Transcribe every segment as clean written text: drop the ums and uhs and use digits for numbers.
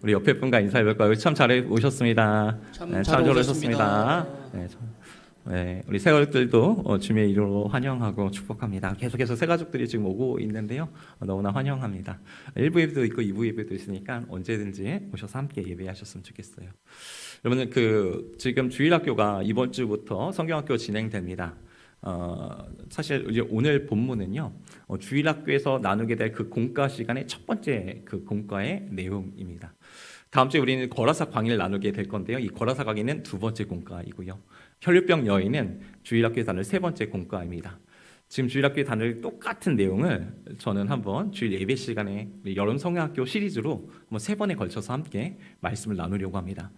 우리 옆에 분과 인사해볼까요? 참 잘 오셨습니다. 참 참 잘 오셨습니다. 오셨습니다. 우리 새가족들도 주님의 이름으로 환영하고 축복합니다. 계속해서 새가족들이 지금 오고 있는데요. 너무나 환영합니다. 1부 예배도 있고 2부 예배도 있으니까 언제든지 오셔서 함께 예배하셨으면 좋겠어요. 여러분, 지금 주일학교가 이번 주부터 성경학교 진행됩니다. 사실 이제 오늘 본문은요, 주일학교에서 나누게 될 그 공과 시간의 첫 번째 그 공과의 내용입니다. 다음 주에 우리는 거라사 광일 나누게 될 건데요. 이 거라사 광일은 두 번째 공과이고요. 혈류병 여인은 주일학교에 다룰 세 번째 공과입니다. 지금 주일학교에 다룰 똑같은 내용을 저는 한번 주일 예배 시간에 여름 성경학교 시리즈로 한번 세 번에 걸쳐서 함께 말씀을 나누려고 합니다.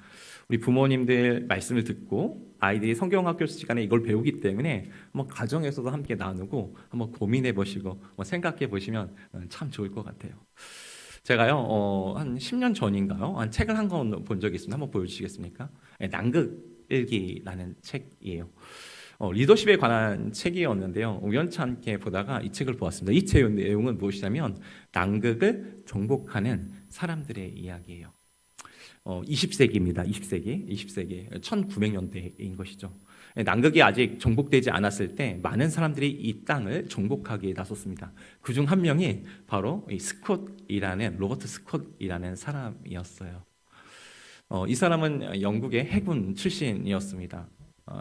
우리 부모님들 말씀을 듣고 아이들이 성경학교 시간에 이걸 배우기 때문에 한번 가정에서도 함께 나누고 한번 고민해 보시고 생각해 보시면 참 좋을 것 같아요. 제가요 한 10년 전인가요? 한 책을 한 권 본 적이 있습니다. 한번 보여주시겠습니까? 남극일기라는 책이에요. 리더십에 관한 책이었는데요. 우연찮게 보다가 이 책을 보았습니다. 이 책의 내용은 무엇이냐면 남극을 정복하는 사람들의 이야기예요. 20세기입니다. 20세기 1900년대인 것이죠. 남극이 아직 정복되지 않았을 때 많은 사람들이 이 땅을 정복하기에 나섰습니다. 그중 한 명이 바로 로버트 스콧이라는 사람이었어요. 이 사람은 영국의 해군 출신이었습니다.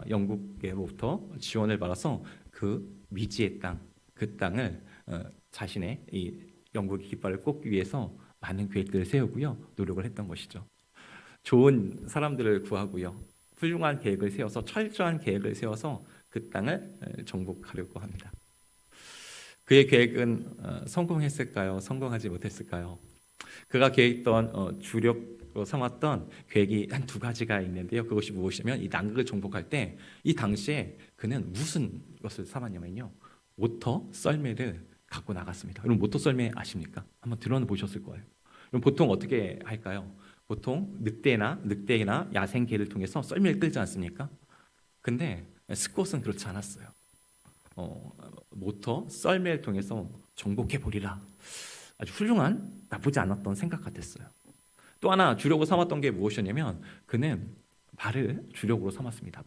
영국으로부터 지원을 받아서 그 미지의 땅, 그 땅을 자신의 이 영국의 깃발을 꽂기 위해서 많은 계획들을 세우고요, 노력을 했던 것이죠. 좋은 사람들을 구하고요, 훌륭한 계획을 세워서 철저한 계획을 세워서 그 땅을 정복하려고 합니다. 그의 계획은 성공했을까요? 성공하지 못했을까요? 그가 계획했던 주력으로 삼았던 계획이 한 두 가지가 있는데요. 그것이 무엇이냐면 이 남극을 정복할 때 이 당시에 그는 무슨 것을 삼았냐면요, 모터 썰매를 갖고 나갔습니다. 여러분, 모터 썰매 아십니까? 한번 들어보셨을 거예요. 그럼 보통 어떻게 할까요? 보통 늑대나 야생개를 통해서 썰매를 끌지 않습니까? 근데 스콧은 그렇지 않았어요. 모터 썰매를 통해서 정복해 보리라. 아주 훌륭한, 나쁘지 않았던 생각 같았어요. 또 하나 주력으로 삼았던 게 무엇이었냐면 그는 말을 주력으로 삼았습니다.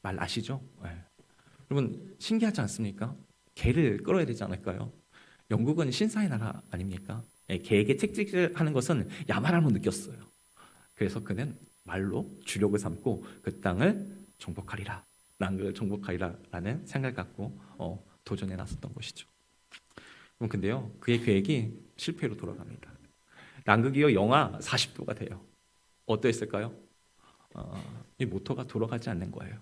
말 아시죠? 네. 여러분, 신기하지 않습니까? 개를 끌어야 되지 않을까요? 영국은 신사의 나라 아닙니까? 개에게 채찍질 하는 것은 야만함을 느꼈어요. 그래서 그는 말로 주력을 삼고 그 땅을 정복하리라, 남극을 정복하리라라는 생각을 갖고 도전에 나섰던 것이죠. 근데요, 그의 계획이 실패로 돌아갑니다. 남극이요, 영하 40도가 돼요. 어떠했을까요? 이 모터가 돌아가지 않는 거예요.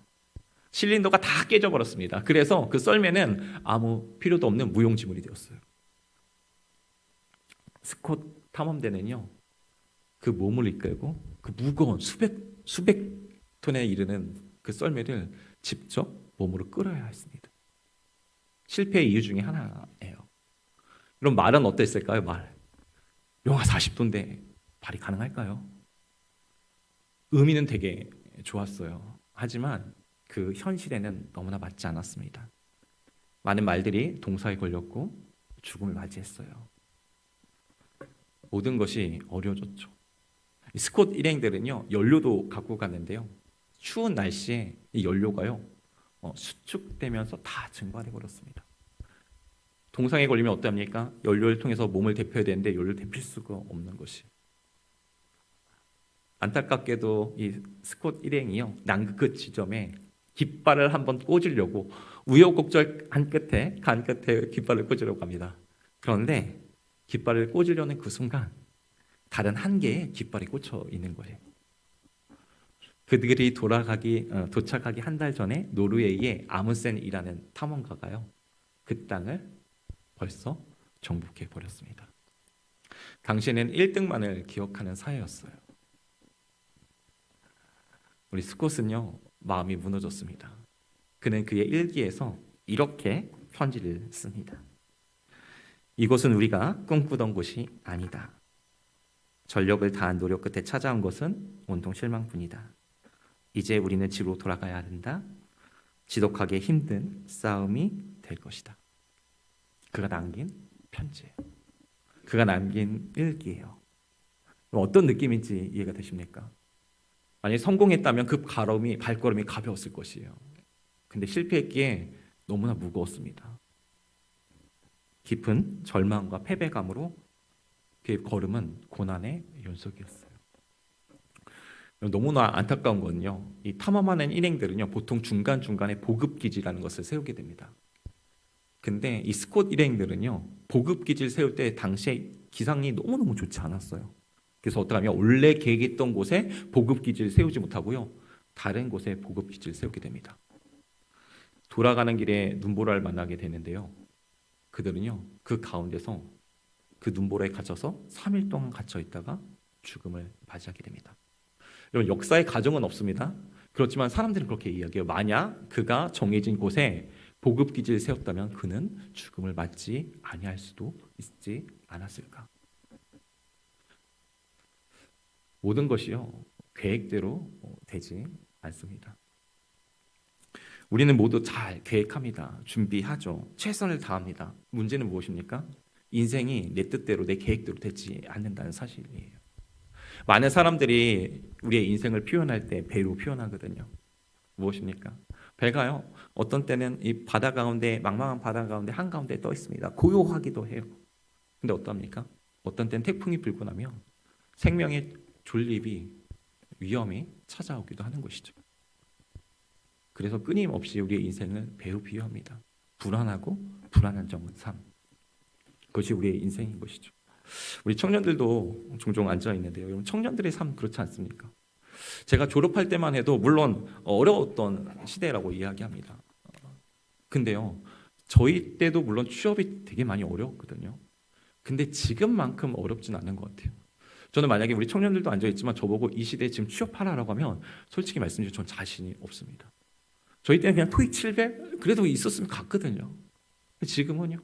실린더가 다 깨져버렸습니다. 그래서 그 썰매는 아무 필요도 없는 무용지물이 되었어요. 스콧 탐험대는요, 그 몸을 이끌고 그 무거운 수백 톤에 이르는 그 썰매를 직접 몸으로 끌어야 했습니다. 실패의 이유 중에 하나예요. 그럼 말은 어땠을까요? 영하 40도인데 발이 가능할까요? 의미는 되게 좋았어요. 하지만 그 현실에는 너무나 맞지 않았습니다. 많은 말들이 동사에 걸렸고 죽음을 맞이했어요. 모든 것이 어려워졌죠. 스콧 일행들은요, 연료도 갖고 갔는데요, 추운 날씨에 이 연료가요 수축되면서 다 증발해 버렸습니다. 동상에 걸리면 어떡합니까? 연료를 통해서 몸을 데펴야 되는데 연료를 데필 수가 없는 것이. 안타깝게도 이 스콧 일행이요, 남극 끝 지점에 깃발을 한번 꽂으려고 우여곡절 간 끝에 깃발을 꽂으려고 합니다. 그런데 깃발을 꽂으려는 그 순간 다른 한 개의 깃발이 꽂혀 있는 거예요. 그들이 도착하기 한 달 전에 노르웨이의 아문센이라는 탐험가가요, 그 땅을 벌써 정복해 버렸습니다. 당시에는 1등만을 기억하는 사회였어요. 우리 스콧은요, 마음이 무너졌습니다. 그는 그의 일기에서 이렇게 편지를 씁니다. 이곳은 우리가 꿈꾸던 곳이 아니다. 전력을 다한 노력 끝에 찾아온 것은 온통 실망뿐이다. 이제 우리는 집으로 돌아가야 한다. 지독하게 힘든 싸움이 될 것이다. 그가 남긴 편지예요. 그가 남긴 일기예요. 그럼 어떤 느낌인지 이해가 되십니까? 만약에 성공했다면 그 발걸음이 가벼웠을 것이에요. 근데 실패했기에 너무나 무거웠습니다. 깊은 절망과 패배감으로 그의 걸음은 고난의 연속이었어요. 너무나 안타까운 건요, 이 탐험하는 일행들은요 보통 중간중간에 보급기지라는 것을 세우게 됩니다. 근데 이 스콧 일행들은요 보급기지를 세울 때 당시에 기상이 너무너무 좋지 않았어요. 그래서 어떡하면 원래 계획했던 곳에 보급기지를 세우지 못하고요 다른 곳에 보급기지를 세우게 됩니다. 돌아가는 길에 눈보라를 만나게 되는데요, 그들은요 그 가운데서 그 눈보라에 갇혀서 3일 동안 갇혀 있다가 죽음을 맞이하게 됩니다. 여러분, 역사의 가정은 없습니다. 그렇지만 사람들은 그렇게 이야기해요. 만약 그가 정해진 곳에 보급기지를 세웠다면 그는 죽음을 맞지 아니할 수도 있지 않았을까. 모든 것이요 계획대로 되지 않습니다. 우리는 모두 잘 계획합니다. 준비하죠. 최선을 다합니다. 문제는 무엇입니까? 인생이 내 뜻대로 내 계획대로 되지 않는다는 사실이에요. 많은 사람들이 우리의 인생을 표현할 때 배로 표현하거든요. 무엇입니까? 배가요 어떤 때는 이 바다 가운데, 망망한 바다 가운데 한가운데 떠 있습니다. 고요하기도 해요. 근데 어떻습니까? 어떤 때는 태풍이 불고 나면 생명의 존립이, 위험이 찾아오기도 하는 것이죠. 그래서 끊임없이 우리의 인생을 배로 비유합니다. 불안하고 불안한 점은 삶, 그것이 우리의 인생인 것이죠. 우리 청년들도 종종 앉아 있는데요, 여러분, 청년들의 삶 그렇지 않습니까? 제가 졸업할 때만 해도 물론 어려웠던 시대라고 이야기합니다. 근데요, 저희 때도 물론 취업이 되게 많이 어려웠거든요. 근데 지금만큼 어렵진 않은 것 같아요. 저는 만약에 우리 청년들도 앉아 있지만 저보고 이 시대에 지금 취업하라고 하면 솔직히 말씀드리면 전 자신이 없습니다. 저희 때는 그냥 토익 700 그래도 있었으면 갔거든요. 지금은요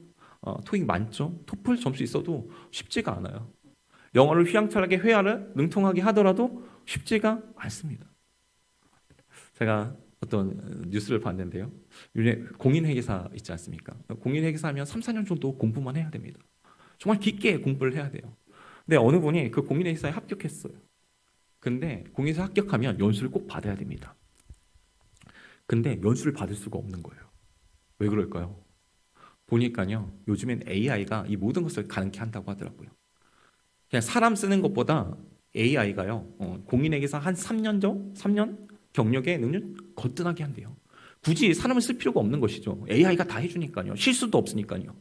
토익 만점, 토플 점수 있어도 쉽지가 않아요. 영어를 휘황찬란하게 회화를 능통하게 하더라도 쉽지가 않습니다. 제가 어떤 뉴스를 봤는데요, 요새 공인회계사 있지 않습니까? 공인회계사 하면 3, 4년 정도 공부만 해야 됩니다. 정말 깊게 공부를 해야 돼요. 근데 어느 분이 그 공인회계사에 합격했어요. 근데 공인회사 합격하면 연수를 꼭 받아야 됩니다. 근데 연수를 받을 수가 없는 거예요. 왜 그럴까요? 보니까요 요즘엔 AI가 이 모든 것을 가능케 한다고 하더라고요. 그냥 사람 쓰는 것보다 AI가요 공인회계사 한 3년 경력의 능력 거뜬하게 한대요. 굳이 사람을 쓸 필요가 없는 것이죠. AI가 다 해주니까요. 실수도 없으니까요.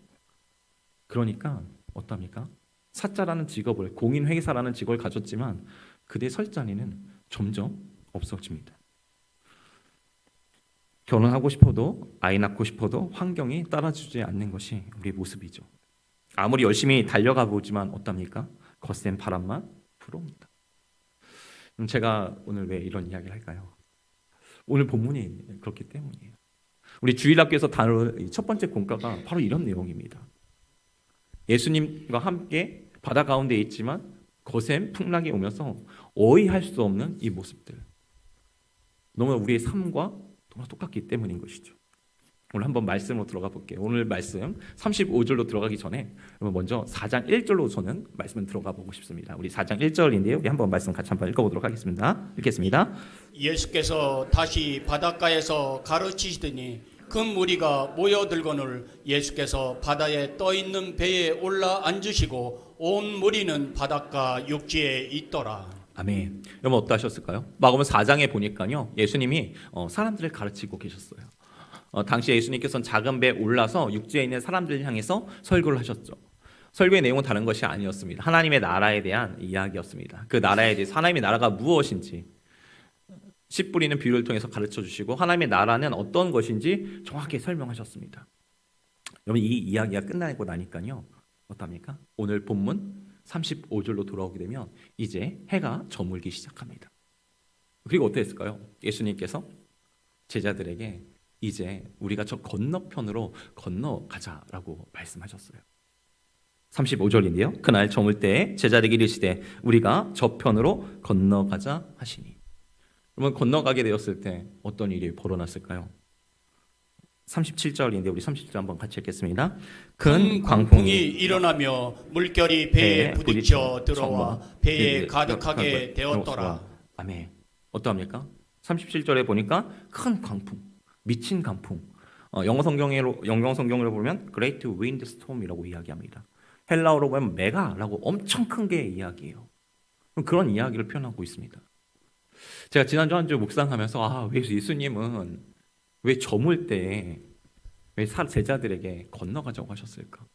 그러니까 어떻습니까? 사자라는 직업을, 공인회계사라는 직업을 가졌지만 그대의 설 자리는 점점 없어집니다. 결혼하고 싶어도, 아이 낳고 싶어도 환경이 따라주지 않는 것이 우리의 모습이죠. 아무리 열심히 달려가 보지만 어떻습니까? 거센 바람만 불어옵니다. 그럼 제가 오늘 왜 이런 이야기를 할까요? 오늘 본문이 그렇기 때문이에요. 우리 주일학교에서 다룰 첫 번째 공과가 바로 이런 내용입니다. 예수님과 함께 바다 가운데 있지만 거센 풍랑이 오면서 어이할 수 없는 이 모습들, 너무 우리의 삶과 너무 똑같기 때문인 것이죠. 오늘 한번 말씀으로 들어가 볼게요. 오늘 말씀 35절로 들어가기 전에 먼저 4장 1절로 저는 말씀 들어가 보고 싶습니다. 우리 4장 1절인데요. 우리 한번 말씀 같이 한번 읽어보도록 하겠습니다. 읽겠습니다. 예수께서 다시 바닷가에서 가르치시더니 큰 무리가 모여들거늘 예수께서 바다에 떠있는 배에 올라 앉으시고 온 무리는 바닷가 육지에 있더라. 아멘. 여러분 어떠하셨을까요? 마가복음 4장에 보니까요 예수님이 사람들을 가르치고 계셨어요. 당시 예수님께서는 작은 배에 올라서 육지에 있는 사람들을 향해서 설교를 하셨죠. 설교의 내용은 다른 것이 아니었습니다. 하나님의 나라에 대한 이야기였습니다. 그 나라에 대해서, 하나님의 나라가 무엇인지 씨 뿌리는 비유를 통해서 가르쳐 주시고 하나님의 나라는 어떤 것인지 정확히 설명하셨습니다. 여러분, 이 이야기가 끝나고 나니까요 어떻습니까? 오늘 본문 35절로 돌아오게 되면 이제 해가 저물기 시작합니다. 그리고 어떻게 했을까요? 예수님께서 제자들에게 이제 우리가 저 건너편으로 건너가자라고 말씀하셨어요. 35절인데요. 그날 저물 때에 제자들에게 이르시되 우리가 저편으로 건너가자 하시니. 그러면 건너가게 되었을 때 어떤 일이 벌어났을까요? 37절인데 우리 37절 한번 같이 읽겠습니다. 큰 광풍이 일어나며 물결이 배에 부딪혀 들어와 배에 가득하게 되었더라. 아멘. 어떠합니까? 37절에 보니까 큰 광풍, 미친 광풍. 영어 성경으로 보면 Great Wind Storm이라고 이야기합니다. 헬라어로 보면 메가라고 엄청 큰 게 이야기예요. 그런 이야기를 표현하고 있습니다. 제가 지난주 한 주 묵상하면서 왜 예수님은 왜 저물 때 왜 제자들에게 건너가자고 하셨을까?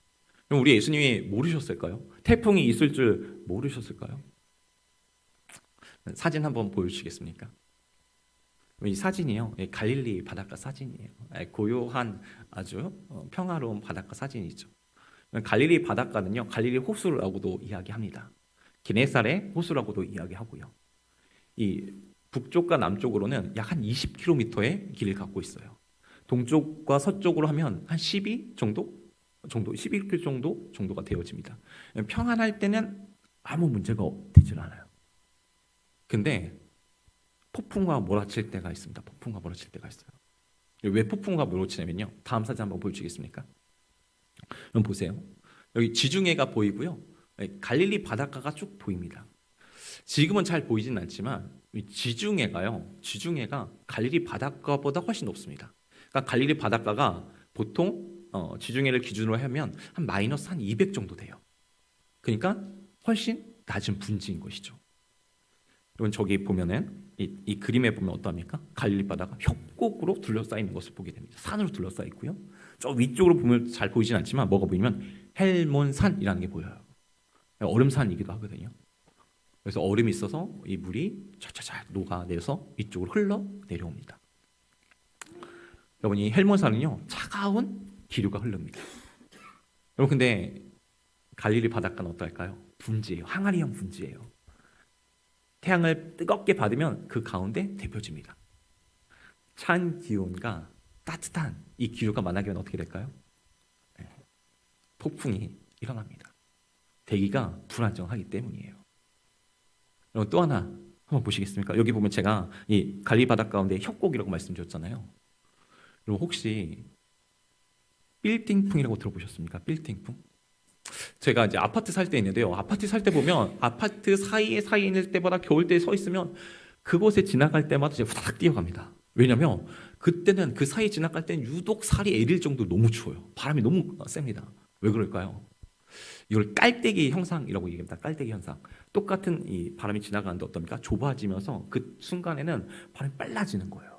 그럼 우리 예수님이 모르셨을까요? 태풍이 있을 줄 모르셨을까요? 사진 한번 보여주시겠습니까? 이 사진이요, 갈릴리 바닷가 사진이에요. 고요한 아주 평화로운 바닷가 사진이죠. 갈릴리 바닷가는요, 갈릴리 호수라고도 이야기합니다. 게네사렛 호수라고도 이야기하고요. 이 북쪽과 남쪽으로는 약 한 20km의 길을 갖고 있어요. 동쪽과 서쪽으로 하면 한 11km 정도가 되어집니다. 평안할 때는 아무 문제가 되질 않아요. 근데 폭풍과 몰아칠 때가 있습니다. 폭풍과 몰아칠 때가 있어요. 왜 폭풍과 몰아치냐면요, 다음 사진 한번 보여주시겠습니까? 그럼 보세요. 여기 지중해가 보이고요, 갈릴리 바닷가가 쭉 보입니다. 지금은 잘 보이진 않지만 지중해가 갈릴리 바닷가보다 훨씬 높습니다. 그러니까 갈릴리 바닷가가 보통 지중해를 기준으로 하면 한 마이너스 한 200 정도 돼요. 그러니까 훨씬 낮은 분지인 것이죠. 여러분 저기 보면은 이 그림에 보면 어떠합니까? 갈릴리 바다가 협곡으로 둘러싸여 있는 것을 보게 됩니다. 산으로 둘러싸여 있고요. 저 위쪽으로 보면 잘 보이진 않지만 뭐가 보이면 헬몬산이라는 게 보여요. 얼음산이기도 하거든요. 그래서 얼음이 있어서 이 물이 촤촤촤 녹아내려서 이쪽으로 흘러 내려옵니다. 여러분 이 헬몬산은요, 차가운 기류가 흐릅니다. 여러분 근데 갈릴리 바닷가는 어떨까요? 분지예요. 항아리형 분지예요. 태양을 뜨겁게 받으면 그 가운데 데펴집니다. 찬 기온과 따뜻한 이 기류가 만나게 되면 어떻게 될까요? 폭풍이 일어납니다. 대기가 불안정하기 때문이에요. 여러분 또 하나 한번 보시겠습니까? 여기 보면 제가 이 갈릴리 바닷가 가운데 협곡이라고 말씀드렸잖아요. 여러분 혹시 빌딩풍이라고 들어보셨습니까? 빌딩풍? 제가 이제 아파트 살 때 있는데요. 아파트 살 때 보면 아파트 사이에 있을 때보다 겨울 때 서 있으면 그곳에 지나갈 때마다 제가 후다닥 뛰어갑니다. 왜냐면 그때는 그 사이 지나갈 때는 유독 살이 애릴 정도로 너무 추워요. 바람이 너무 셉니다. 왜 그럴까요? 이걸 깔때기 현상이라고 얘기합니다. 깔때기 현상. 똑같은 이 바람이 지나가는데 어떻습니까? 좁아지면서 그 순간에는 바람이 빨라지는 거예요.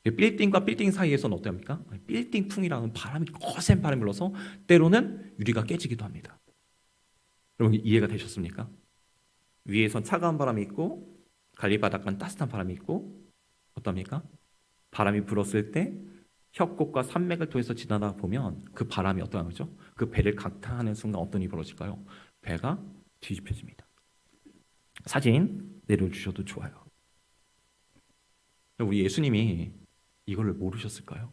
빌딩과 빌딩 사이에서는 어떻습니까? 빌딩풍이라는 바람이 거센 바람이 불어서 때로는 유리가 깨지기도 합니다. 여러분 이해가 되셨습니까? 위에선 차가운 바람이 있고 갈릴리 바닷가는 따뜻한 바람이 있고 어떻습니까? 바람이 불었을 때 협곡과 산맥을 통해서 지나다 보면 그 바람이 어떠한 거죠? 그 배를 강타하는 순간 어떤 일이 벌어질까요? 배가 뒤집혀집니다. 사진 내려주셔도 좋아요. 우리 예수님이 이걸 모르셨을까요?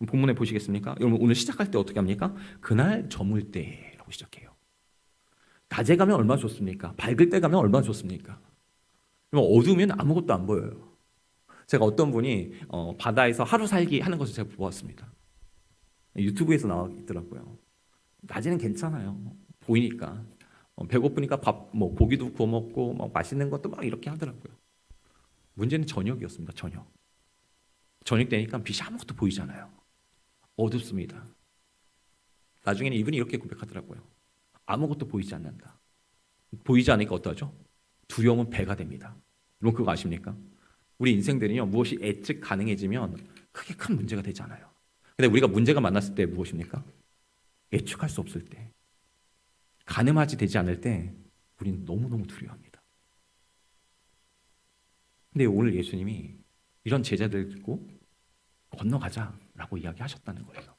본문에 보시겠습니까? 여러분 오늘 시작할 때 어떻게 합니까? 그날 저물 때라고 시작해요. 낮에 가면 얼마나 좋습니까? 밝을 때 가면 얼마나 좋습니까? 어두우면 아무것도 안 보여요. 제가 어떤 분이 바다에서 하루 살기 하는 것을 제가 보았습니다. 유튜브에서 나와 있더라고요. 낮에는 괜찮아요. 보이니까. 배고프니까 밥, 고기도 구워 먹고 맛있는 것도 막 이렇게 하더라고요. 문제는 저녁이었습니다. 저녁 되니까 빛이 아무것도 보이지 않아요. 어둡습니다. 나중에는 이분이 이렇게 고백하더라고요. 아무것도 보이지 않는다. 보이지 않으니까 어떠하죠? 두려움은 배가 됩니다. 여러분 그거 아십니까? 우리 인생들은요, 무엇이 예측 가능해지면 크게 큰 문제가 되지 않아요. 근데 우리가 문제가 만났을 때 무엇입니까? 예측할 수 없을 때, 가늠하지 되지 않을 때 우리는 너무너무 두려워합니다. 근데 오늘 예수님이 이런 제자들 듣고 건너가자라고 이야기하셨다는 거예요.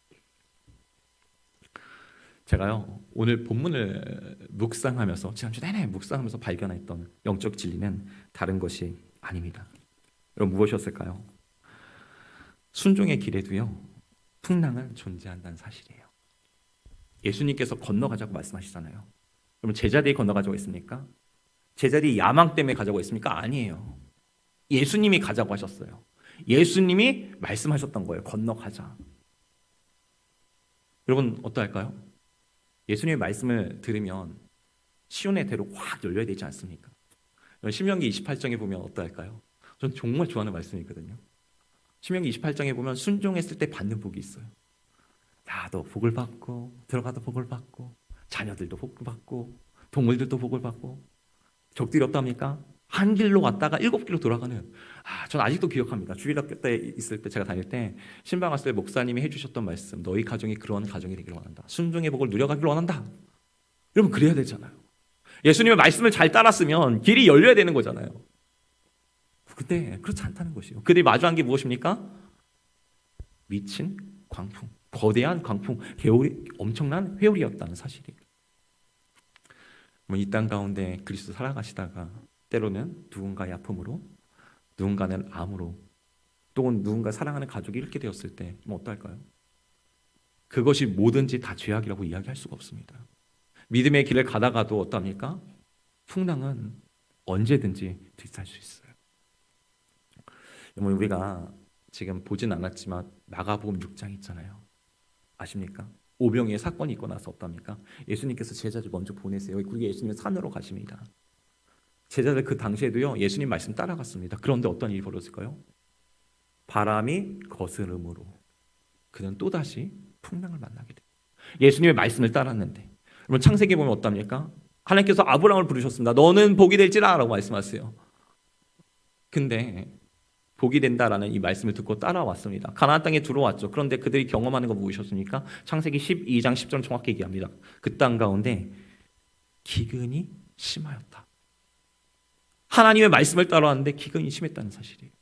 제가요 오늘 본문을 묵상하면서 지난주 내내 묵상하면서 발견했던 영적 진리는 다른 것이 아닙니다. 여러분 무엇이었을까요? 순종의 길에도요 풍랑은 존재한다는 사실이에요. 예수님께서 건너가자고 말씀하시잖아요. 그러면 제자들이 건너가자고 했습니까? 제자들이 야망 때문에 가자고 했습니까? 아니에요. 예수님이 가자고 하셨어요. 예수님이 말씀하셨던 거예요. 건너가자. 여러분 어떠할까요? 예수님의 말씀을 들으면 시온의 대로 확 열려야 되지 않습니까? 신명기 28장에 보면 어떠할까요? 전 정말 좋아하는 말씀이거든요. 신명기 28장에 보면 순종했을 때 받는 복이 있어요. 나도 복을 받고 들어가도 복을 받고 자녀들도 복을 받고 동물들도 복을 받고 적들이 없답니까? 한 길로 왔다가 7길로 돌아가는 전 아직도 기억합니다. 주일학교 때 있을 때 제가 다닐 때 신방 왔을 때 목사님이 해주셨던 말씀 너희 가정이 그런 가정이 되기를 원한다. 순종의 복을 누려가기를 원한다. 여러분 그래야 되잖아요. 예수님의 말씀을 잘 따랐으면 길이 열려야 되는 거잖아요. 근데 그렇지 않다는 것이에요. 그들이 마주한 게 무엇입니까? 미친 광풍, 거대한 광풍, 엄청난 회오리였다는 사실이에요. 이 땅 가운데 그리스도 살아가시다가 때로는 누군가의 아픔으로, 누군가는 암으로, 또는 누군가 사랑하는 가족이 잃게 되었을 때 어떨까요? 그것이 뭐든지 다 죄악이라고 이야기할 수가 없습니다. 믿음의 길을 가다가도 어떠합니까? 풍랑은 언제든지 뒤살 수 있어요. 우리가 지금 보진 않았지만 마가복음 6장 있잖아요. 아십니까? 오병이의 사건이 있고 나서 어떻습니까? 예수님께서 제자들 먼저 보내세요. 그리고 예수님은 산으로 가십니다. 제자들 그 당시에도요 예수님 말씀 따라갔습니다. 그런데 어떤 일이 벌어질까요? 바람이 거스름으로 그는 또다시 풍랑을 만나게 돼요. 예수님의 말씀을 따랐는데 여러분 창세기 보면 어떻습니까? 하나님께서 아브라함을 부르셨습니다. 너는 복이 될지라 라고 말씀하세요. 근데 복이 된다라는 이 말씀을 듣고 따라왔습니다. 가나안 땅에 들어왔죠. 그런데 그들이 경험하는 거 무엇이었습니까? 창세기 12장 10절 정확히 얘기합니다. 그 땅 가운데 기근이 심하였다. 하나님의 말씀을 따라왔는데 기근이 심했다는 사실이에요.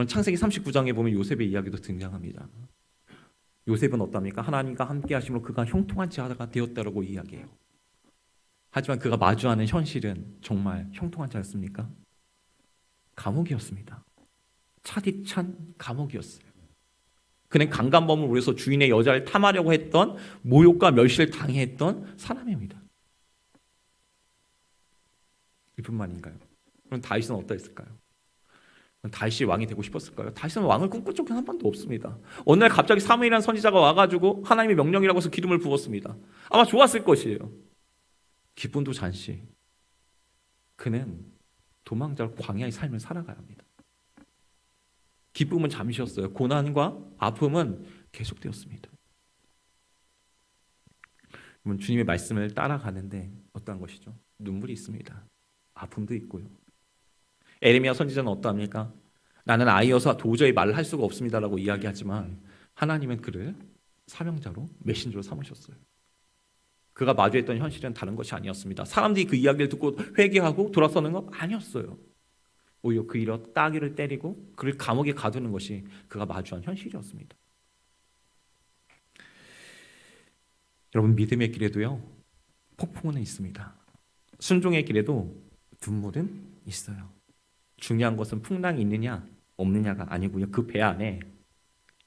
창세기 39장에 보면 요셉의 이야기도 등장합니다. 요셉은 어떻습니까? 하나님과 함께 하심으로 그가 형통한 자가 되었다라고 이야기해요. 하지만 그가 마주하는 현실은 정말 형통한 자였습니까? 감옥이었습니다. 차디찬 감옥이었어요. 그는 강간범을 위해서 주인의 여자를 탐하려고 했던 모욕과 멸시를 당했던 사람입니다. 이뿐만인가요? 그럼 다윗은 어떠했을까요? 다윗이 왕이 되고 싶었을까요? 다윗은 왕을 꿈꾼 적은 한 번도 없습니다. 어느 날 갑자기 사무엘이라는 선지자가 와가지고 하나님의 명령이라고 해서 기름을 부었습니다. 아마 좋았을 것이에요. 기쁨도 잠시. 그는 도망자로 광야의 삶을 살아가야 합니다. 기쁨은 잠시였어요. 고난과 아픔은 계속되었습니다. 주님의 말씀을 따라가는데 어떠한 것이죠? 눈물이 있습니다. 아픔도 있고요. 에레미야 선지자는 어떠합니까? 나는 아이여서 도저히 말을 할 수가 없습니다라고 이야기하지만 하나님은 그를 사명자로 메신저로 삼으셨어요. 그가 마주했던 현실은 다른 것이 아니었습니다. 사람들이 그 이야기를 듣고 회개하고 돌아서는 건 아니었어요. 오히려 그 일로 따귀를 때리고 그를 감옥에 가두는 것이 그가 마주한 현실이었습니다. 여러분 믿음의 길에도요 폭풍은 있습니다. 순종의 길에도 눈물은 있어요. 중요한 것은 풍랑이 있느냐 없느냐가 아니고요. 그 배 안에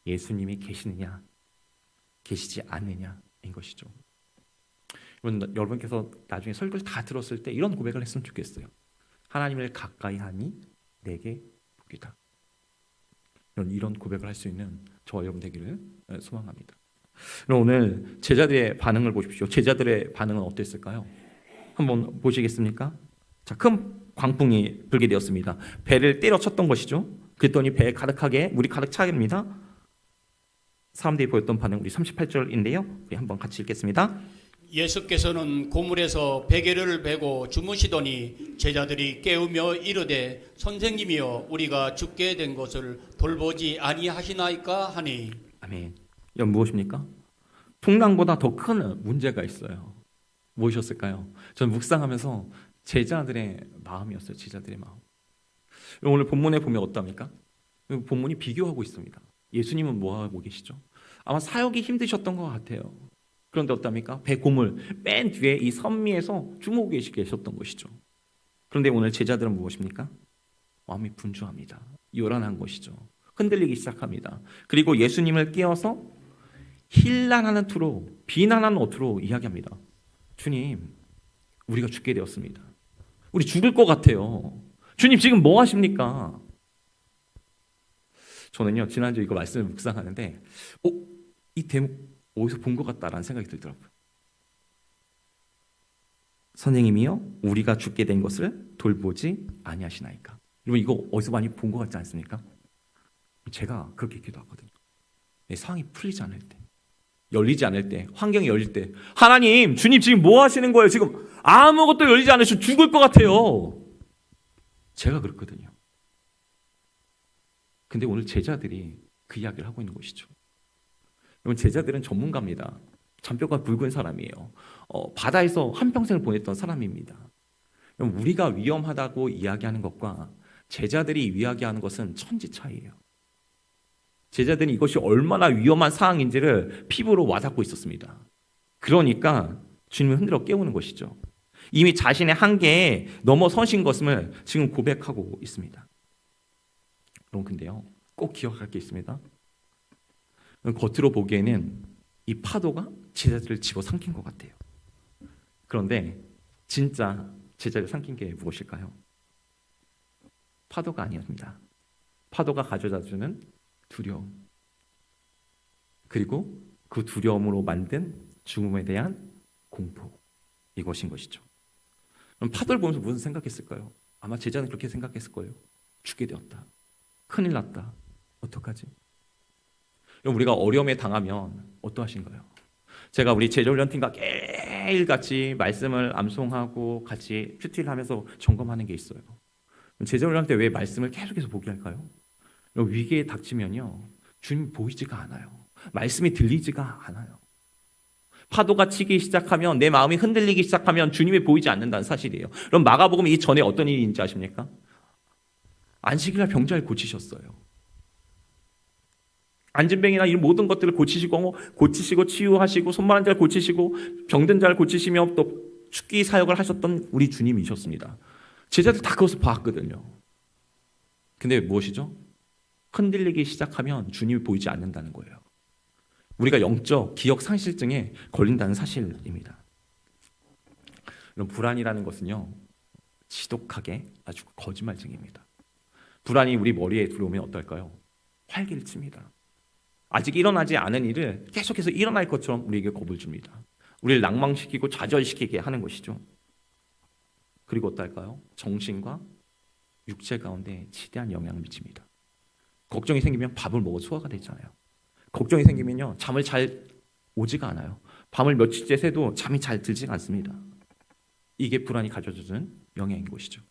예수님이 계시느냐 계시지 않느냐인 것이죠. 여러분께서 나중에 설교를 다 들었을 때 이런 고백을 했으면 좋겠어요. 하나님을 가까이 하니 내게 복이다. 이런 고백을 할 수 있는 저와 여러분 되기를 소망합니다. 그럼 오늘 제자들의 반응을 보십시오. 제자들의 반응은 어땠을까요? 한번 보시겠습니까? 자, 큰 광풍이 불게 되었습니다. 배를 때려쳤던 것이죠. 그랬더니 배에 가득하게 물이 가득 차입니다. 사람들이 보였던 반응 우리 38절인데요. 우리 한번 같이 읽겠습니다. 예수께서는 고물에서 베개를 베고 주무시더니 제자들이 깨우며 이르되 선생님이여 우리가 죽게 된 것을 돌보지 아니하시나이까 하니. 아멘. 이건 무엇입니까? 풍랑보다 더 큰 문제가 있어요. 무엇이었을까요? 저는 묵상하면서 제자들의 마음이었어요. 제자들의 마음. 오늘 본문에 보면 어떻습니까? 본문이 비교하고 있습니다. 예수님은 뭐하고 계시죠? 아마 사역이 힘드셨던 것 같아요. 그런데 어떻습니까? 배 고물 맨 뒤에 이 선미에서 주무고 계셨던 것이죠. 그런데 오늘 제자들은 무엇입니까? 마음이 분주합니다. 요란한 것이죠. 흔들리기 시작합니다. 그리고 예수님을 깨워서 힐난하는 투로 비난하는 어투로 이야기합니다. 주님, 우리가 죽게 되었습니다. 우리 죽을 것 같아요. 주님 지금 뭐 하십니까? 저는요 지난주 이거 말씀을 묵상하는데 이 대목 어디서 본 것 같다라는 생각이 들더라고요. 선생님이여 우리가 죽게 된 것을 돌보지 아니하시나이까. 여러분 이거 어디서 많이 본 것 같지 않습니까? 제가 그렇게 기도하거든요. 내 상황이 풀리지 않을 때, 열리지 않을 때, 환경이 열릴 때, 하나님, 주님 지금 뭐 하시는 거예요? 지금 아무것도 열리지 않으시면 죽을 것 같아요. 제가 그렇거든요. 근데 오늘 제자들이 그 이야기를 하고 있는 것이죠. 여러분 제자들은 전문가입니다. 잔뼈가 굵은 사람이에요. 바다에서 한평생을 보냈던 사람입니다. 여러분 우리가 위험하다고 이야기하는 것과 제자들이 이야기하는 것은 천지 차이예요. 제자들은 이것이 얼마나 위험한 상황인지를 피부로 와닿고 있었습니다. 그러니까 주님을 흔들어 깨우는 것이죠. 이미 자신의 한계에 넘어서신 것을 지금 고백하고 있습니다. 여러분 근데요 꼭 기억할 게 있습니다. 겉으로 보기에는 이 파도가 제자들을 집어삼킨 것 같아요. 그런데 진짜 제자를 삼킨 게 무엇일까요? 파도가 아니었습니다. 파도가 가져다주는 두려움, 그리고 그 두려움으로 만든 죽음에 대한 공포, 이것인 것이죠. 그럼 파도를 보면서 무슨 생각했을까요? 아마 제자는 그렇게 생각했을 거예요. 죽게 되었다, 큰일 났다, 어떡하지? 우리가 어려움에 당하면 어떠하신가요? 제가 우리 제자훈련팀과 매일같이 말씀을 암송하고 같이 큐티를 하면서 점검하는 게 있어요. 제자훈련 때 왜 말씀을 계속해서 보게 할까요? 위기에 닥치면요 주님이 보이지가 않아요. 말씀이 들리지가 않아요. 파도가 치기 시작하면, 내 마음이 흔들리기 시작하면 주님이 보이지 않는다는 사실이에요. 그럼 마가복음 이 전에 어떤 일인지 아십니까? 안식일날 병자를 고치셨어요. 안진뱅이나 이 모든 것들을 고치시고 치유하시고 손마른 자를 고치시고 병든 자를 고치시며 또 축기 사역을 하셨던 우리 주님이셨습니다. 제자들 다 그것을 봤거든요. 근데 무엇이죠? 흔들리기 시작하면 주님이 보이지 않는다는 거예요. 우리가 영적 기억 상실증에 걸린다는 사실입니다. 이런 불안이라는 것은요 지독하게 아주 거짓말쟁이입니다. 불안이 우리 머리에 들어오면 어떨까요? 활기를 칩니다. 아직 일어나지 않은 일을 계속해서 일어날 것처럼 우리에게 겁을 줍니다. 우리를 낭망시키고 좌절시키게 하는 것이죠. 그리고 어떨까요? 정신과 육체 가운데 지대한 영향을 미칩니다. 걱정이 생기면 밥을 먹어 소화가 되잖아요. 걱정이 생기면요 잠을 잘 오지가 않아요. 밤을 며칠째 새도 잠이 잘 들지가 않습니다. 이게 불안이 가져주는 영향인 것이죠.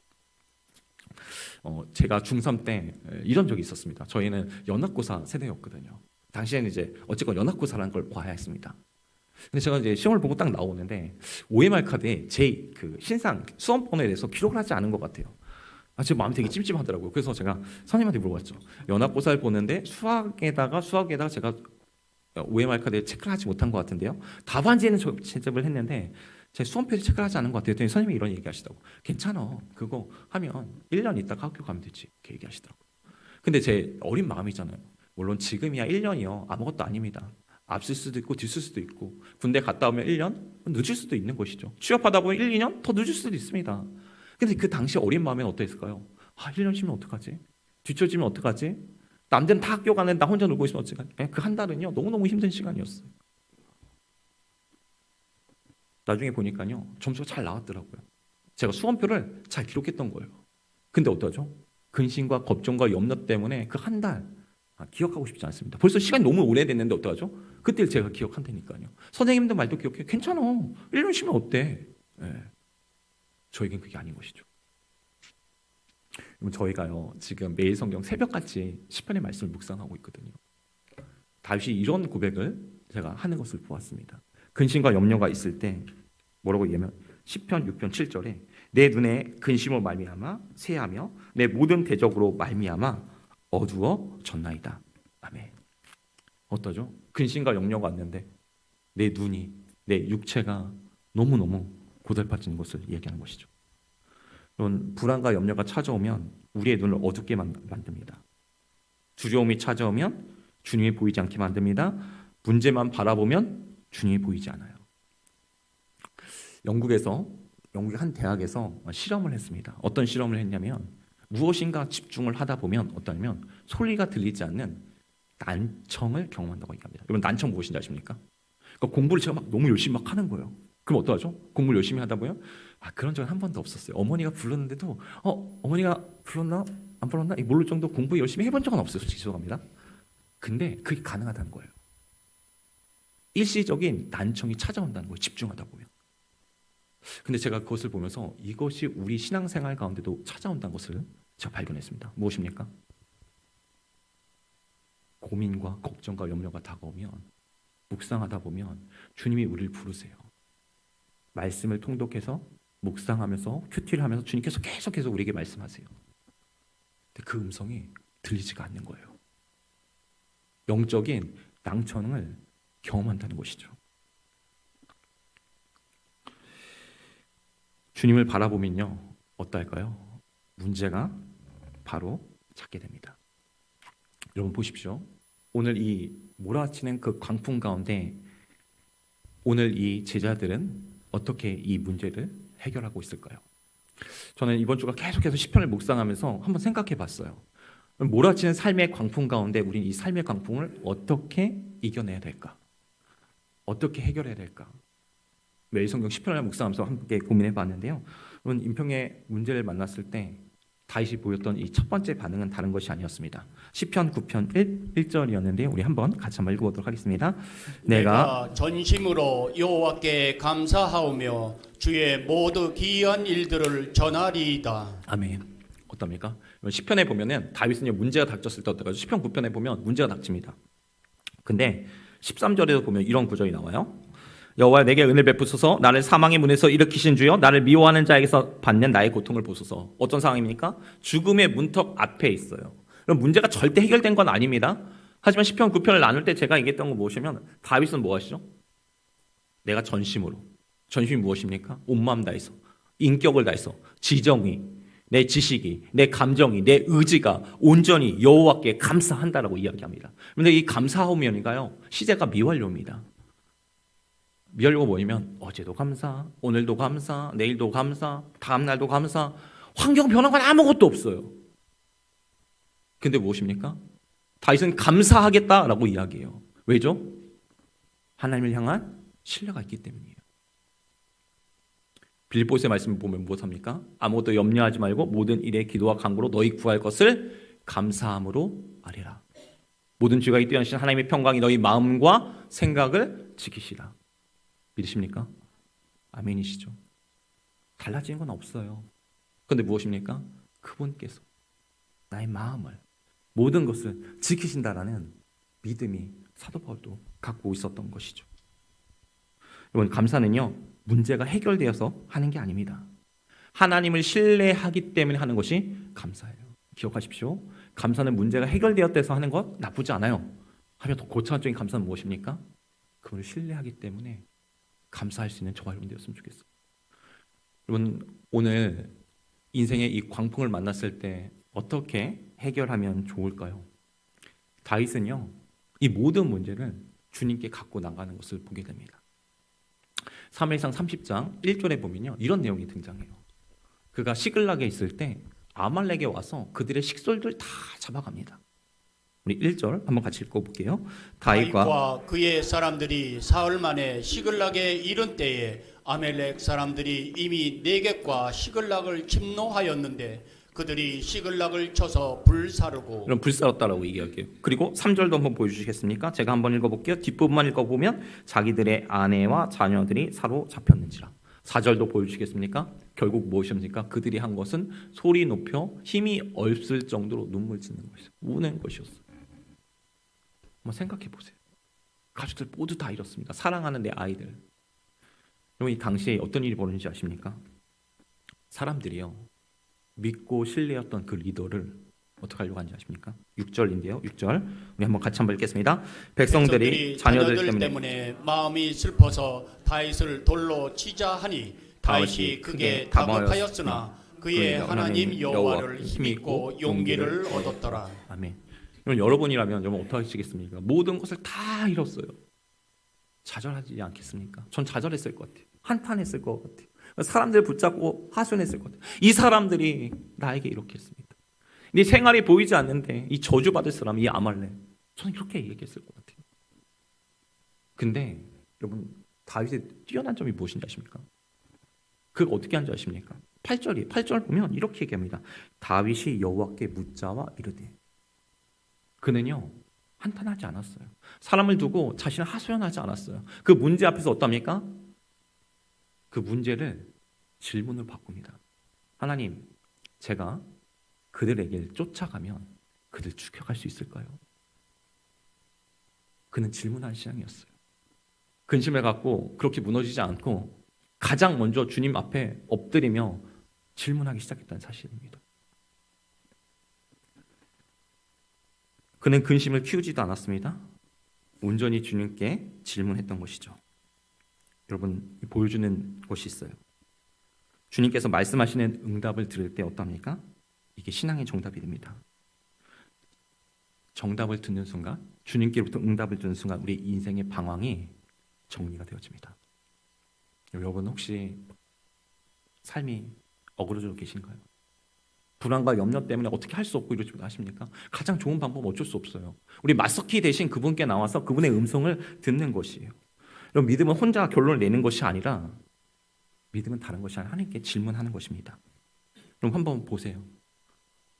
제가 중3 때 이런 적이 있었습니다. 저희는 연합고사 세대였거든요. 당시에는 이제 어쨌건 연합고사라는 걸 봐야 했습니다. 근데 제가 이제 시험을 보고 딱 나오는데 OMR 카드에 제 그 신상 수험번호에 대해서 기록을 하지 않은 것 같아요. 제 마음이 되게 찜찜하더라고요. 그래서 제가 선생님한테 물어봤죠. 연합고사를 보는데 수학에다가 제가 OMR 카드에 체크를 하지 못한 것 같은데요. 답안지에는 제접을 했는데 제 수험표에 체크를 하지 않은 것 같아요. 선생님이 이런 얘기하시더라고. 괜찮아. 그거 하면 1년 있다가 학교 가면 되지. 이렇게 얘기하시더라고. 근데 제 어린 마음이잖아요. 물론 지금이야 1년이요. 아무것도 아닙니다. 앞설 수도 있고 뒤쓸 수도 있고 군대 갔다 오면 1년? 늦을 수도 있는 것이죠. 취업하다 보면 1, 2년? 더 늦을 수도 있습니다. 근데 그 당시 어린 마음에는 어땠을까요? 1년 쉬면 어떡하지? 뒤처지면 어떡하지? 남들은 다 학교 가는데 나 혼자 놀고 있으면 어떡하지? 그 한 달은요 너무너무 힘든 시간이었어요. 나중에 보니까요 점수가 잘 나왔더라고요. 제가 수험표를 잘 기록했던 거예요. 근데 어떠죠? 근심과 걱정과 염려 때문에 그 한 달 기억하고 싶지 않습니다. 벌써 시간이 너무 오래됐는데 어떡하죠? 그때를 제가 기억한다니까요. 선생님들 말도 기억해. 괜찮아. 1년 쉬면 어때? 저에겐 그게 아닌 것이죠. 저희가요 지금 매일 성경 새벽같이 시편의 말씀을 묵상하고 있거든요. 다윗이 이런 고백을 제가 하는 것을 보았습니다. 근심과 염려가 있을 때 뭐라고 얘기하면 시편 6편 7절에 내 눈에 근심으로 말미암아 새하며 내 모든 대적으로 말미암아 어두워졌나이다. 아멘. 어떠죠? 근심과 염려가 왔는데 내 눈이, 내 육체가 너무너무 고달파진 것을 얘기하는 것이죠. 이런 불안과 염려가 찾아오면 우리의 눈을 어둡게 만듭니다. 두려움이 찾아오면 주님이 보이지 않게 만듭니다. 문제만 바라보면 주님이 보이지 않아요. 영국의 한 대학에서 실험을 했습니다. 어떤 실험을 했냐면 무엇인가 집중을 하다 보면 어떠냐면 소리가 들리지 않는 난청을 경험한다고 얘기합니다. 여러분 난청 무엇인지 아십니까? 그러니까 공부를 제가 막 너무 열심히 막 하는 거예요. 그럼 어떡하죠? 공부를 열심히 하다 보면 그런 적은 한 번도 없었어요. 어머니가 불렀는데도 어머니가 불렀나? 안 불렀나? 이 모를 정도 공부 열심히 해본 적은 없어요. 솔직히 죄송합니다. 근데 그게 가능하다는 거예요. 일시적인 난청이 찾아온다는 거예요. 집중하다 보면. 근데 제가 그것을 보면서 이것이 우리 신앙생활 가운데도 찾아온다는 것을 제가 발견했습니다. 무엇입니까? 고민과 걱정과 염려가 다가오면 묵상하다 보면 주님이 우리를 부르세요. 말씀을 통독해서 묵상하면서 큐티를 하면서 주님께서 계속해서 우리에게 말씀하세요. 근데 그 음성이 들리지가 않는 거예요. 영적인 낭천을 경험한다는 것이죠. 주님을 바라보면요 어떨까요? 문제가 바로 찾게 됩니다. 여러분 보십시오. 오늘 이 몰아치는 그 광풍 가운데 오늘 이 제자들은 어떻게 이 문제를 해결하고 있을까요? 저는 이번 주가 계속해서 시편을 묵상하면서 한번 생각해 봤어요. 몰아치는 삶의 광풍 가운데 우리는 이 삶의 광풍을 어떻게 이겨내야 될까? 어떻게 해결해야 될까? 매일 성경 시편을 묵상하면서 함께 고민해 봤는데요. 여러분 인평의 문제를 만났을 때 다윗이 보였던 이 첫 번째 반응은 다른 것이 아니었습니다. 시편 9편 1절이었는데요. 우리 한번 같이 한번 읽어보도록 하겠습니다. 내가 전심으로 여호와께 감사하오며 주의 모두 기이한 일들을 전하리이다. 아멘. 어떻습니까? 시편에 보면은 다윗은 문제가 닥쳤을 때 어떨까요? 시편 9편에 보면 문제가 닥칩니다. 근데 13절에도 보면 이런 구절이 나와요. 여호와 내게 은혜를 베푸소서. 나를 사망의 문에서 일으키신 주여 나를 미워하는 자에게서 받는 나의 고통을 보소서. 어떤 상황입니까? 죽음의 문턱 앞에 있어요. 그럼 문제가 절대 해결된 건 아닙니다. 하지만 시편 9편을 나눌 때 제가 얘기했던 거 무엇이냐면 다윗은 뭐 하시죠? 내가 전심으로. 전심이 무엇입니까? 온 마음 다해서 인격을 다해서 지정이 내 지식이 내 감정이 내 의지가 온전히 여호와께 감사한다라고 이야기합니다. 그런데 이 감사하면인가요? 시제가 미완료입니다. 미완료가 뭐냐면 어제도 감사, 오늘도 감사, 내일도 감사, 다음날도 감사. 환경 변한 건 아무것도 없어요. 근데 무엇입니까? 다윗은 감사하겠다라고 이야기해요. 왜죠? 하나님을 향한 신뢰가 있기 때문이에요. 빌립보서의 말씀을 보면 무엇합니까? 아무것도 염려하지 말고 모든 일에 기도와 간구로 너희 구할 것을 감사함으로 아뢰라. 모든 지각이 뛰어나신 하나님의 평강이 너희 마음과 생각을 지키시라. 믿으십니까? 아멘이시죠? 달라지는 건 없어요. 그런데 무엇입니까? 그분께서 나의 마음을 모든 것을 지키신다라는 믿음이 사도 바울도 갖고 있었던 것이죠. 여러분 감사는요 문제가 해결되어서 하는 게 아닙니다. 하나님을 신뢰하기 때문에 하는 것이 감사예요. 기억하십시오. 감사는 문제가 해결되었다 하는 것 나쁘지 않아요. 하면 더 고차원적인 감사는 무엇입니까? 그분을 신뢰하기 때문에 감사할 수 있는 저와 여러분 되었으면 좋겠어요. 여러분 오늘 인생의 이 광풍을 만났을 때 어떻게 해결하면 좋을까요? 다윗은요 이 모든 문제를 주님께 갖고 나가는 것을 보게 됩니다. 사무엘상 30장 1절에 보면요 이런 내용이 등장해요. 그가 시글락에 있을 때 아말렉에 와서 그들의 식솔들 다 잡아갑니다. 우리 1절 한번 같이 읽어볼게요. 다윗과 그의 사람들이 사흘 만에 시글락에 이른 때에 아멜렉 사람들이 이미 네겝과 시글락을 침노하였는데 그들이 시글락을 쳐서 불사르고. 그럼 불사렀다라고 얘기할게요. 그리고 3절도 한번 보여주시겠습니까? 제가 한번 읽어볼게요. 뒷부분만 읽어보면 자기들의 아내와 자녀들이 사로잡혔는지라. 4절도 보여주시겠습니까? 결국 무엇입니까? 그들이 한 것은 소리 높여 힘이 없을 정도로 눈물 짓는 것이었어요. 우는 것이었어요. 한번 생각해 보세요. 가족들 모두 다 잃었습니다. 사랑하는 내 아이들. 여러분 이 당시에 어떤 일이 벌어진지 아십니까? 사람들이요 믿고 신뢰했던 그 리더를 어떻게 하려고 하는지 아십니까? 6절인데요. 6절 우리 한번 같이 한번 읽겠습니다. 백성들이 자녀들 때문에 마음이 슬퍼서 다윗을 돌로 치자 하니 다윗이 크게 다복하였으나 그의 하나님 여호와를 힘입고 용기를 얻었더라. 아멘. 여러분이라면 여러분 어떻게 하시겠습니까? 모든 것을 다 잃었어요. 좌절하지 않겠습니까? 전 좌절했을 것 같아요. 한탄했을 것 같아요. 사람들 붙잡고 하소연했을 것 같아요. 이 사람들이 나에게 이렇게 했습니다. 네 생활이 보이지 않는데 이 저주받을 사람, 이 아말렉. 저는 그렇게 얘기했을 것 같아요. 근데 여러분, 다윗의 뛰어난 점이 무엇인지 아십니까? 그거 어떻게 한지 아십니까? 8절 보면 이렇게 얘기합니다. 다윗이 여호와께 묻자와 이르되. 그는요 한탄하지 않았어요. 사람을 두고 자신을 하소연하지 않았어요. 그 문제 앞에서 어떻습니까? 그 문제를 질문을 바꿉니다. 하나님, 제가 그들에게 쫓아가면 그들 죽여갈 수 있을까요? 그는 질문한 신앙이었어요. 근심을 갖고 그렇게 무너지지 않고 가장 먼저 주님 앞에 엎드리며 질문하기 시작했다는 사실입니다. 그는 근심을 키우지도 않았습니다. 온전히 주님께 질문했던 것이죠. 여러분, 보여주는 것이 있어요. 주님께서 말씀하시는 응답을 들을 때 어떻습니까? 이게 신앙의 정답이 됩니다. 정답을 듣는 순간, 주님께로부터 응답을 듣는 순간 우리 인생의 방황이 정리가 되어집니다. 여러분, 혹시 삶이 어그러져 계신가요? 불안과 염려 때문에 어떻게 할 수 없고 이러지 하십니까? 가장 좋은 방법은 어쩔 수 없어요. 우리 맞서키 대신 그분께 나와서 그분의 음성을 듣는 것이에요. 여러분, 믿음은 혼자 결론을 내는 것이 아니라, 믿음은 다른 것이 아니라 하나님께 질문하는 것입니다. 그럼 한번 보세요.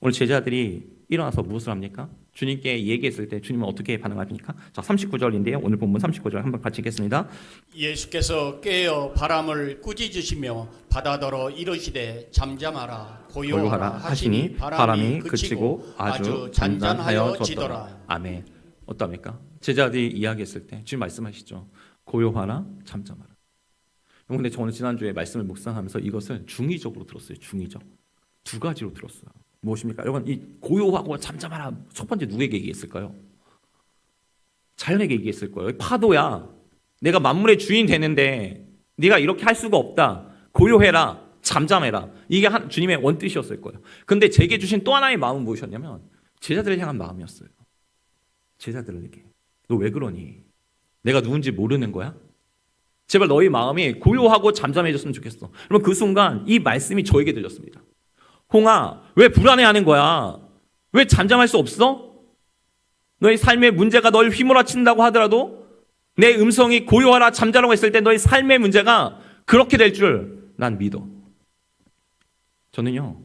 오늘 제자들이 일어나서 무엇을 합니까? 주님께 얘기했을 때 주님은 어떻게 반응합니까? 자, 39절인데요. 오늘 본문 39절 한번 같이 읽겠습니다. 예수께서 깨어 바람을 꾸짖으시며 바다더러 이르시되 잠잠하라 고요하라 하시니 바람이 그치고 아주 잔잔하여지더라. 아멘. 어떠합니까? 제자들이 이야기했을 때 주님 말씀하시죠. 고요하라, 잠잠하라. 근데 저는 지난주에 말씀을 묵상하면서 이것을 중의적으로 들었어요. 중의적. 두 가지로 들었어요. 무엇입니까? 여러분, 이 고요하고 잠잠하라 첫 번째 누구에게 얘기했을까요? 자연에게 얘기했을 거예요. 파도야, 내가 만물의 주인 되는데 네가 이렇게 할 수가 없다. 고요해라, 잠잠해라. 이게 주님의 원뜻이었을 거예요. 근데 제게 주신 또 하나의 마음은 무엇이었냐면 제자들을 향한 마음이었어요. 제자들에게, 너 왜 그러니? 내가 누군지 모르는 거야? 제발 너희 마음이 고요하고 잠잠해졌으면 좋겠어. 그러면 그 순간 이 말씀이 저에게 들렸습니다. 홍아, 왜 불안해하는 거야? 왜 잠잠할 수 없어? 너의 삶의 문제가 널 휘몰아친다고 하더라도 내 음성이 고요하라 잠자라고 했을 때 너의 삶의 문제가 그렇게 될 줄 난 믿어. 저는요,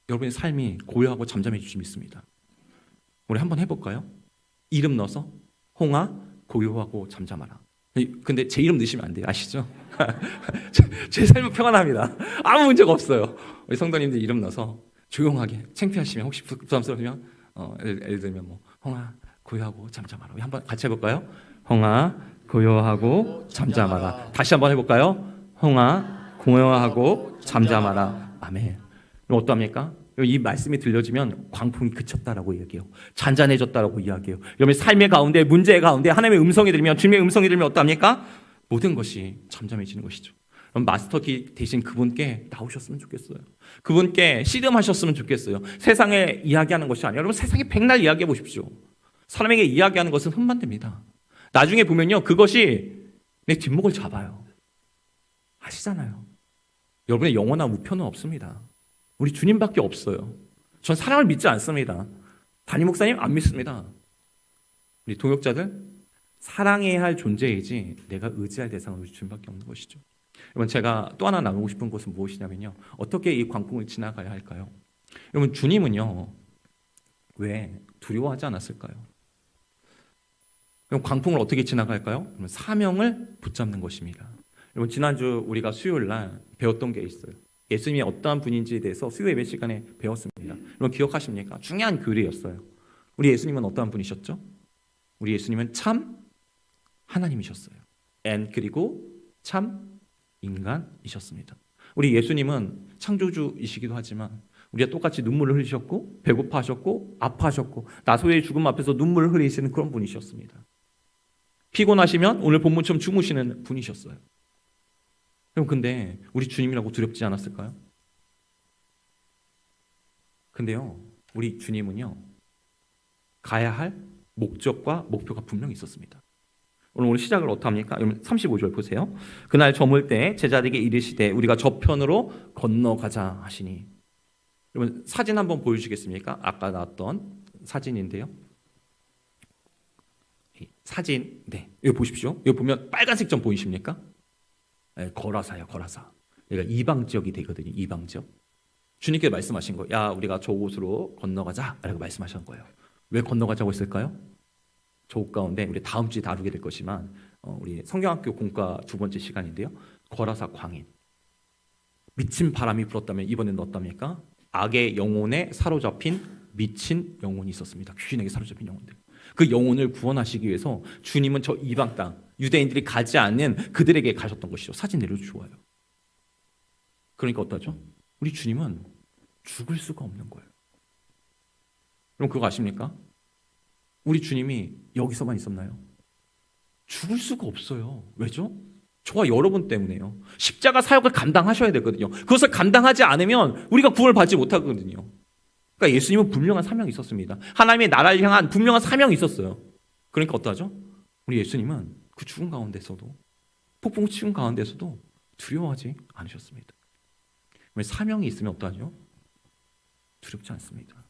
여러분의 삶이 고요하고 잠잠해질 줄 믿습니다. 우리 한번 해볼까요? 이름 넣어서 홍아, 고요하고 잠잠하라. 근데 제 이름 넣으시면 안 돼요. 아시죠? 제 삶은 평안합니다. 아무 문제가 없어요. 우리 성도님들 이름 넣어서 조용하게, 창피하시면 혹시 부담스러우면 예를 들면 뭐 홍아 고요하고 잠잠하라. 우리 한번 같이 해볼까요? 홍아 고요하고 잠잠하라. 다시 한번 해볼까요? 홍아 고요하고 잠잠하라. 아멘. 그럼 어떠합니까? 이 말씀이 들려지면 광풍이 그쳤다라고 이야기해요. 잔잔해졌다라고 이야기해요. 여러분, 삶의 가운데, 문제의 가운데 하나님의 음성이 들리면, 주님의 음성이 들리면 어떠합니까? 모든 것이 잠잠해지는 것이죠. 그럼 마스터키 대신 그분께 나오셨으면 좋겠어요. 그분께 씨름하셨으면 좋겠어요. 세상에 이야기하는 것이 아니라, 여러분, 세상에 백날 이야기해 보십시오. 사람에게 이야기하는 것은 흠만 됩니다. 나중에 보면요, 그것이 내 뒷목을 잡아요. 아시잖아요. 여러분의 영원한 우편은 없습니다. 우리 주님밖에 없어요. 전 사람을 믿지 않습니다. 담임 목사님 안 믿습니다. 우리 동역자들, 사랑해야 할 존재이지 내가 의지할 대상은 우리 주님밖에 없는 것이죠. 여러분, 제가 또 하나 나누고 싶은 것은 무엇이냐면요, 어떻게 이 광풍을 지나가야 할까요? 여러분, 주님은요 왜 두려워하지 않았을까요? 그럼 광풍을 어떻게 지나갈까요? 그러면 사명을 붙잡는 것입니다. 여러분, 지난주 우리가 수요일 날 배웠던 게 있어요. 예수님이 어떠한 분인지에 대해서 수요 예배 시간에 배웠습니다. 여러분, 기억하십니까? 중요한 교리였어요. 우리 예수님은 어떠한 분이셨죠? 우리 예수님은 참 하나님이셨어요. 그리고 참 인간이셨습니다. 우리 예수님은 창조주이시기도 하지만 우리가 똑같이 눈물을 흘리셨고 배고파하셨고 아파하셨고 나소의 죽음 앞에서 눈물을 흘리시는 그런 분이셨습니다. 피곤하시면 오늘 본문처럼 주무시는 분이셨어요. 그럼 근데 우리 주님이라고 두렵지 않았을까요? 근데요, 우리 주님은요, 가야 할 목적과 목표가 분명히 있었습니다. 오늘 시작을 어떻게 합니까? 35절 보세요. 그날 저물 때 제자들에게 이르시되 우리가 저편으로 건너가자 하시니. 여러분 사진 한번 보여주시겠습니까? 아까 나왔던 사진인데요. 이 사진, 네, 여기 보십시오. 여기 보면 빨간색 점 보이십니까? 네, 거라사야, 거라사. 여기가 이방 지역이 되거든요. 이방 지역. 주님께서 말씀하신 거예요. 야, 우리가 저곳으로 건너가자라고 말씀하신 거예요. 왜 건너가자고 했을까요? 저곳 가운데 우리 다음 주에 다루게 될 것이지만 우리 성경학교 공과 두 번째 시간인데요. 거라사 광인. 미친 바람이 불었다면 이번엔 어떻답니까? 악의 영혼에 사로잡힌 미친 영혼이 있었습니다. 귀신에게 사로잡힌 영혼들. 그 영혼을 구원하시기 위해서 주님은 저 이방 땅, 유대인들이 가지 않는 그들에게 가셨던 것이죠. 사진 내려주어요. 그러니까 어떠죠? 우리 주님은 죽을 수가 없는 거예요. 그럼 그거 아십니까? 우리 주님이 여기서만 있었나요? 죽을 수가 없어요. 왜죠? 저와 여러분 때문에요. 십자가 사역을 감당하셔야 되거든요. 그것을 감당하지 않으면 우리가 구원을 받지 못하거든요. 그러니까 예수님은 분명한 사명이 있었습니다. 하나님의 나라를 향한 분명한 사명이 있었어요. 그러니까 어떠하죠? 우리 예수님은 그 죽음 가운데서도, 폭풍 치운 가운데서도 두려워하지 않으셨습니다. 왜 사명이 있으면 어떠하죠? 두렵지 않습니다.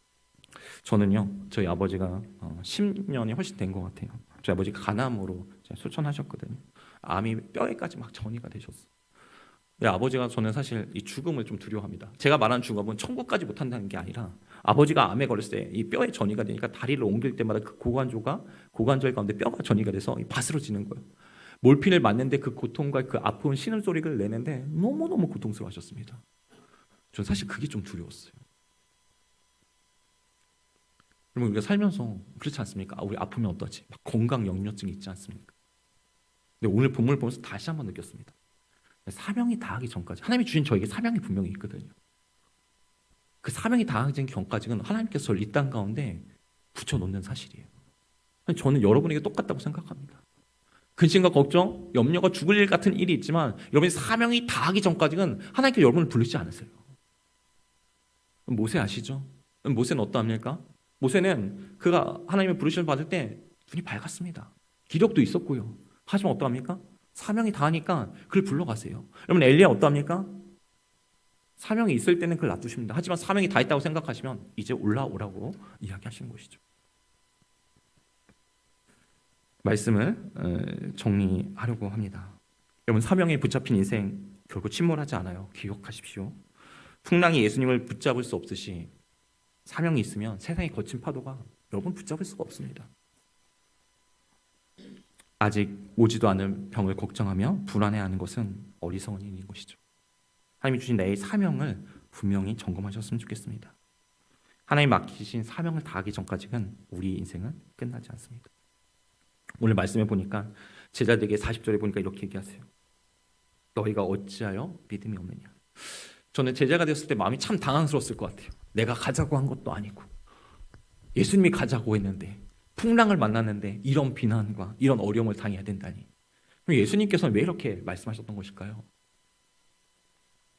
저는요, 저희 아버지가 10년이 훨씬 된 것 같아요. 저희 아버지가 간암으로 소천하셨거든요. 암이 뼈에까지 막 전이가 되셨어요. 아버지가, 저는 사실 이 죽음을 좀 두려워합니다. 제가 말하는 죽음은 천국까지 못한다는 게 아니라 아버지가 암에 걸렸을 때 이 뼈에 전이가 되니까 다리를 옮길 때마다 그 고관절 가운데 뼈가 전이가 돼서 바스러지는 거예요. 몰핀을 맞는데 그 고통과 그 아픈 신음소리를 내는데 너무너무 고통스러워하셨습니다. 저는 사실 그게 좀 두려웠어요. 여러분, 우리가 살면서 그렇지 않습니까? 우리 아프면 어떠지? 막 건강 역류증이 있지 않습니까? 근데 오늘 본문을 보면서 다시 한번 느꼈습니다. 사명이 다하기 전까지, 하나님이 주신 저에게 사명이 분명히 있거든요. 그 사명이 다하기 전까지는 하나님께서 저를 이 땅 가운데 붙여놓는 사실이에요. 저는 여러분에게 똑같다고 생각합니다. 근심과 걱정, 염려가 죽을 일 같은 일이 있지만 여러분이 사명이 다하기 전까지는 하나님께서 여러분을 부르지 않으세요. 모세 아시죠? 모세는 어떠합니까? 모세는 그가 하나님의 부르심을 받을 때 눈이 밝았습니다. 기력도 있었고요. 하지만 어떠합니까? 사명이 다하니까 그를 불러가세요. 여러분, 엘리야 어떠합니까? 사명이 있을 때는 그를 놔두십니다. 하지만 사명이 다 있다고 생각하시면 이제 올라오라고 이야기하시는 것이죠. 말씀을 정리하려고 합니다. 여러분, 사명에 붙잡힌 인생 결국 침몰하지 않아요. 기억하십시오. 풍랑이 예수님을 붙잡을 수 없듯이 사명이 있으면 세상의 거친 파도가 여러분 붙잡을 수가 없습니다. 아직 오지도 않은 병을 걱정하며 불안해하는 것은 어리석은 일인 것이죠. 하나님이 주신 내 사명을 분명히 점검하셨으면 좋겠습니다. 하나님 맡기신 사명을 다하기 전까지는 우리 인생은 끝나지 않습니다. 오늘 말씀해 보니까 제자들에게 40절에 보니까 이렇게 얘기하세요. 너희가 어찌하여 믿음이 없느냐. 저는 제자가 되었을 때 마음이 참 당황스러웠을 것 같아요. 내가 가자고 한 것도 아니고 예수님이 가자고 했는데 풍랑을 만났는데 이런 비난과 이런 어려움을 당해야 된다니. 그럼 예수님께서는 왜 이렇게 말씀하셨던 것일까요?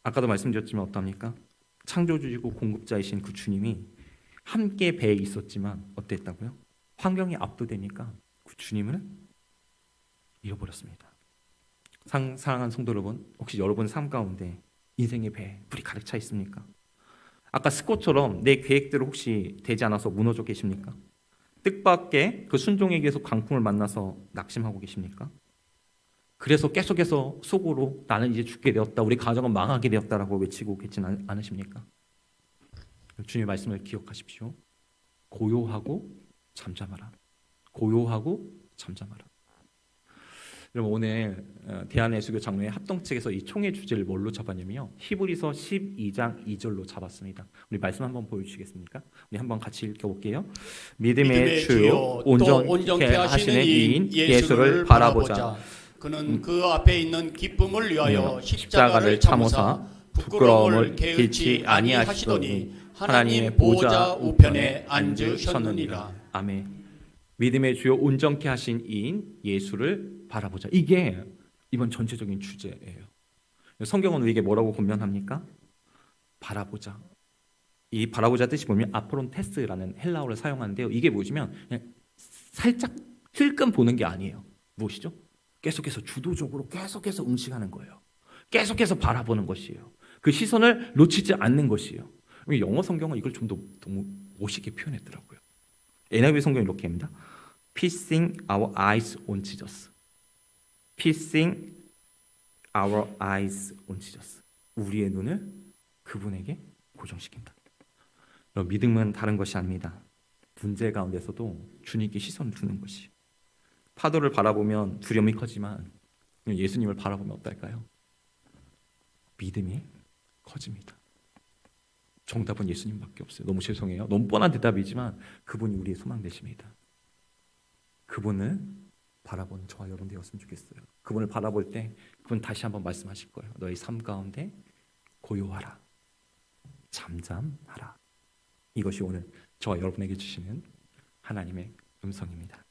아까도 말씀드렸지만 어떠합니까? 창조주이고 공급자이신 그 주님이 함께 배에 있었지만 어땠다고요? 환경이 압도되니까 그 주님을 잃어버렸습니다. 사랑하는 성도 여러분, 혹시 여러분 삶 가운데 인생의 배에 물이 가득 차 있습니까? 아까 스콧처럼 내 계획대로 혹시 되지 않아서 무너져 계십니까? 뜻밖의 그 순종에 의해서 강풍을 만나서 낙심하고 계십니까? 그래서 계속해서 속으로 나는 이제 죽게 되었다, 우리 가정은 망하게 되었다라고 외치고 계시진 않으십니까? 주님의 말씀을 기억하십시오. 고요하고 잠잠하라. 고요하고 잠잠하라. 여러분, 오늘 대한예수교 장로회 합동측에서 이 총회 주제를 뭘로 잡았냐면요, 히브리서 12장 2절로 잡았습니다. 우리 말씀 한번 보여주시겠습니까? 우리 한번 같이 읽어볼게요. 믿음의 주요 온전케 하시는 이인 예수를 바라보자. 그는 그 앞에 있는 기쁨을 위하여 십자가를 참으사 부끄러움을 개의치 아니하시더니 하나님의 보좌 우편에 앉으셨느니라. 아멘. 믿음의 주요 온전케 하신 이인 예수를 바라보자. 이게 이번 전체적인 주제예요. 성경은 우리에게 뭐라고 권면합니까? 바라보자. 이 바라보자 뜻이 보면 아포론테스라는 헬라어를 사용하는데요. 이게 뭐냐면 그냥 살짝 힐끔 보는 게 아니에요. 무엇이죠? 계속해서 주도적으로 계속해서 응시하는 거예요. 계속해서 바라보는 것이에요. 그 시선을 놓치지 않는 것이에요. 영어 성경은 이걸 좀 더 너무 멋있게 표현했더라고요. NIV 성경이 이렇게 합니다. Fixing our eyes on Jesus. Fixing our eyes on Jesus. 우리의 눈을 그분에게 고정시킨다. 믿음은 다른 것이 아닙니다. 문제 가운데서도 주님께 시선을 두는 것이. 파도를 바라보면 두려움이 커지만 예수님을 바라보면 어떨까요? 믿음이 커집니다. 정답은 예수님밖에 없어요. 너무 죄송해요. 너무 뻔한 대답이지만 그분이 우리의 소망 되십니다. 그분을 바라보는 저와 여러분 되었으면 좋겠어요. 그분을 바라볼 때 그분 다시 한번 말씀하실 거예요. 너의 삶 가운데 고요하라. 잠잠하라. 이것이 오늘 저와 여러분에게 주시는 하나님의 음성입니다.